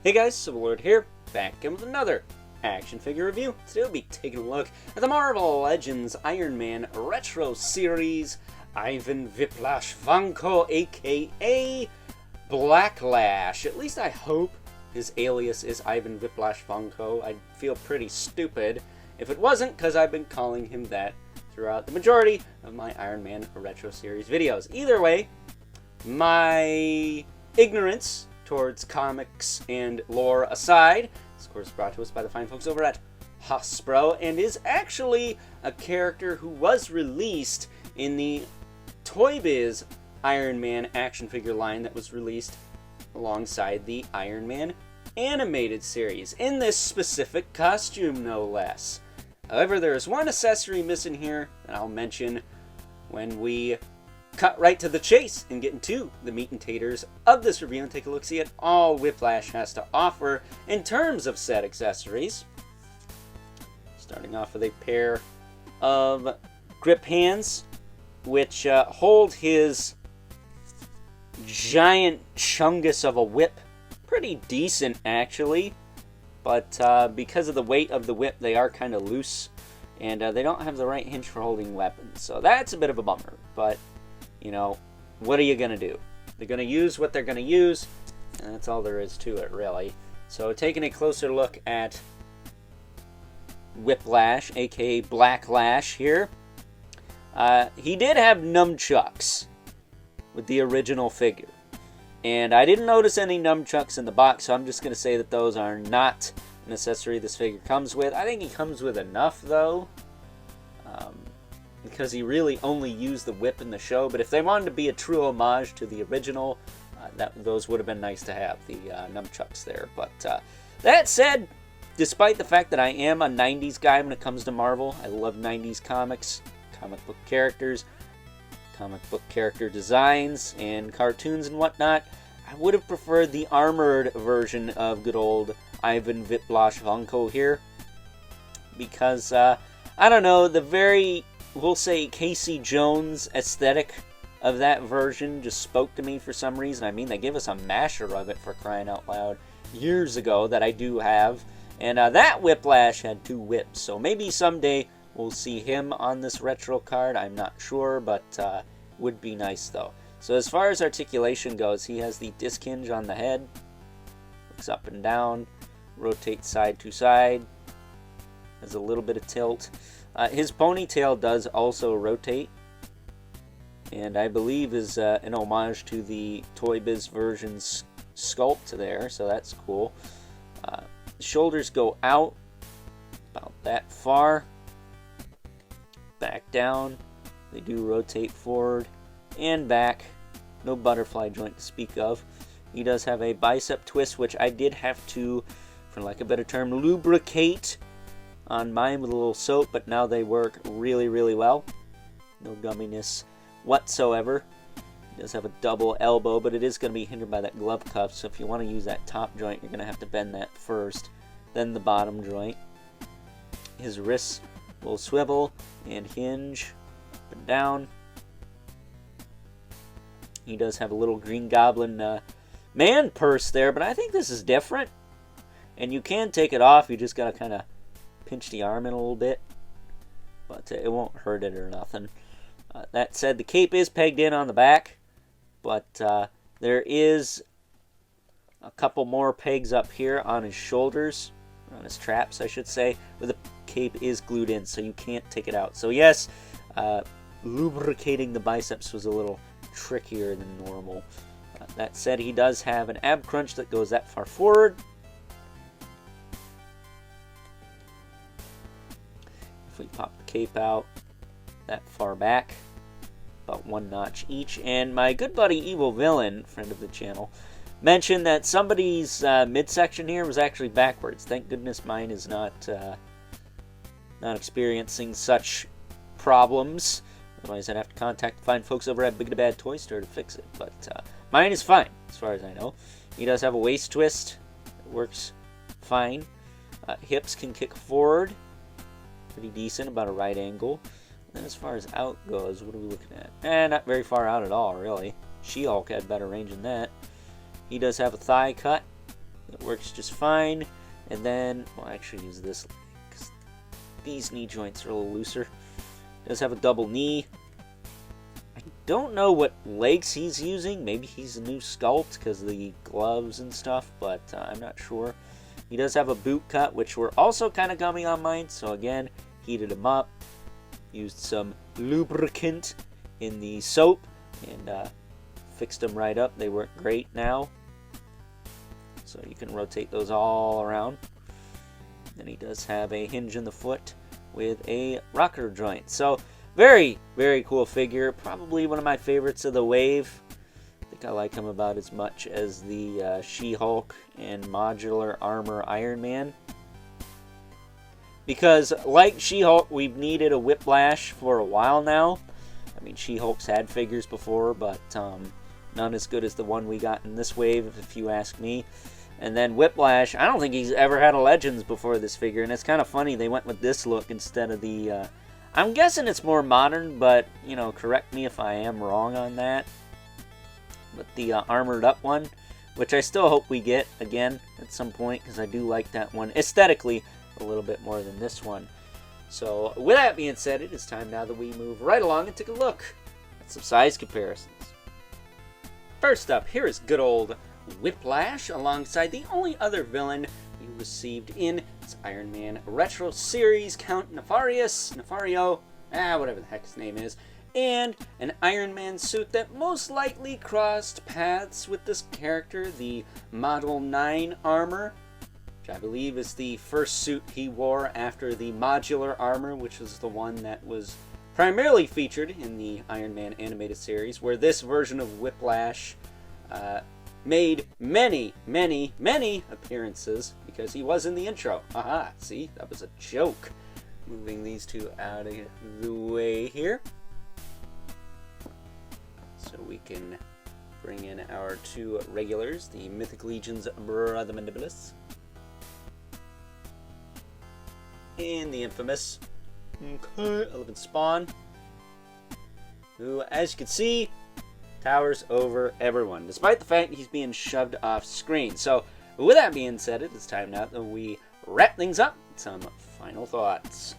Hey guys, Civil Lord here, back again with another action figure review. Today we'll be taking a look at the Marvel Legends Iron Man Retro Series Ivan Whiplash Vanko, aka Blacklash. At least I hope his alias is Ivan Whiplash Vanko. I'd feel pretty stupid if it wasn't, because I've been calling him that throughout the majority of my Iron Man Retro Series videos. Either way, my ignorance towards comics and lore aside, this of course brought to us by the fine folks over at Hasbro, and is actually a character who was released in the Toy Biz Iron Man action figure line that was released alongside the Iron Man animated series, in this specific costume no less. However, there is one accessory missing here that I'll mention when we cut right to the chase and get into the meat and taters of this review and take a look-see at all Whiplash has to offer in terms of said accessories. Starting off with a pair of grip hands, which hold his giant chungus of a whip pretty decent, actually. But because of the weight of the whip, they are kind of loose, and they don't have the right hinge for holding weapons. So that's a bit of a bummer, but you know, what are you going to do? They're going to use what they're going to use, and that's all there is to it, really. So taking a closer look at Whiplash, aka Blacklash here, he did have nunchucks with the original figure. And I didn't notice any nunchucks in the box, so I'm just going to say that those are not an accessory this figure comes with. I think he comes with enough, though, because he really only used the whip in the show. But if they wanted to be a true homage to the original, those would have been nice to have, the nunchucks there. But that said, despite the fact that I am a 90s guy when it comes to Marvel, I love 90s comics, comic book characters, comic book character designs, and cartoons and whatnot, I would have preferred the armored version of good old Ivan Whiplash Vanko here. Because, I don't know, the very, we'll say, Casey Jones aesthetic of that version just spoke to me for some reason. I mean, they gave us a masher of it, for crying out loud, years ago, that I do have. And that Whiplash had two whips, so maybe someday we'll see him on this retro card. I'm not sure, but would be nice, though. So as far as articulation goes, he has the disc hinge on the head, looks up and down, rotates side to side, has a little bit of tilt. His ponytail does also rotate, and I believe is an homage to the Toy Biz version's sculpt there, so that's cool. The shoulders go out about that far, back down. They do rotate forward and back. No butterfly joint to speak of. He does have a bicep twist, which I did have to, for lack of a better term, lubricate on mine with a little soap, but now they work really, really well. No gumminess whatsoever. He does have a double elbow, but it is going to be hindered by that glove cuff, so if you want to use that top joint, you're going to have to bend that first, then the bottom joint. His wrists will swivel and hinge up and down. He does have a little Green Goblin man purse there, but I think this is different. And you can take it off, you just got to kind of pinch the arm in a little bit, but it won't hurt it or nothing. That said, the cape is pegged in on the back, but there is a couple more pegs up here on his shoulders, on his traps I should say, where the cape is glued in, so you can't take it out. So yes, lubricating the biceps was a little trickier than normal. That said, he does have an ab crunch that goes that far forward. If we pop the cape out that far back, about one notch each. And my good buddy Evil Villain, friend of the channel, mentioned that somebody's midsection here was actually backwards. Thank goodness mine is not experiencing such problems. Otherwise, I'd have to contact the fine folks over at Big the Bad Toy Store to fix it. But mine is fine, as far as I know. He does have a waist twist. It works fine. Hips can kick forward. Pretty decent, about a right angle. And then as far as out goes, what are we looking at? Not very far out at all, really. She-Hulk had better range than that. He does have a thigh cut It works just fine. And then, well, I actually use this because these knee joints are a little looser. It does have a double knee. I don't know what legs he's using. Maybe he's a new sculpt because of the gloves and stuff, but I'm not sure. He does have a boot cut, which were also kind of gummy on mine. So again, heated them up, used some lubricant in the soap, and fixed them right up. They work great now. So you can rotate those all around. Then he does have a hinge in the foot with a rocker joint. So very, very cool figure. Probably one of my favorites of the wave. I think I like him about as much as the She-Hulk and modular armor Iron Man. Because like She-Hulk, we've needed a Whiplash for a while now. I mean, She-Hulk's had figures before, but none as good as the one we got in this wave, if you ask me. And then Whiplash, I don't think he's ever had a Legends before this figure, and it's kind of funny they went with this look instead of the... I'm guessing it's more modern, but, you know, correct me if I am wrong on that. But the armored up one, which I still hope we get again at some point, because I do like that one aesthetically a little bit more than this one. So, with that being said, it is time now that we move right along and take a look at some size comparisons. First up, here is good old Whiplash, alongside the only other villain we received in its Iron Man Retro Series, Count Nefario, whatever the heck his name is, and an Iron Man suit that most likely crossed paths with this character, the Model 9 armor, which I believe is the first suit he wore after the modular armor, which was the one that was primarily featured in the Iron Man animated series, where this version of Whiplash made many, many, many appearances because he was in the intro. Haha, see, that was a joke. Moving these two out of the way here, so we can bring in our two regulars, the Mythic Legion's Brother Mandibulas and the infamous Elephant Spawn, who, as you can see, towers over everyone, despite the fact he's being shoved off screen. So, with that being said, it is time now that we wrap things up with some final thoughts.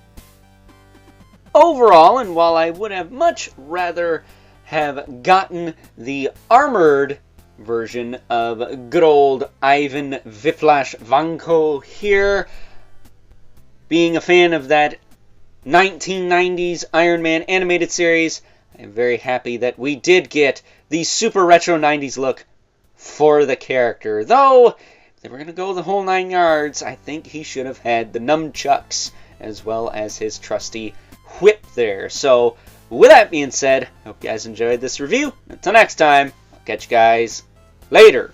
Overall, and while I would have much rather have gotten the armored version of good old Ivan Whiplash Vanko here, being a fan of that 1990s Iron Man animated series, I'm very happy that we did get the super retro 90s look for the character. Though, if they were going to go the whole 9 yards, I think he should have had the nunchucks as well as his trusty whip there. So, with that being said, I hope you guys enjoyed this review. Until next time, I'll catch you guys later.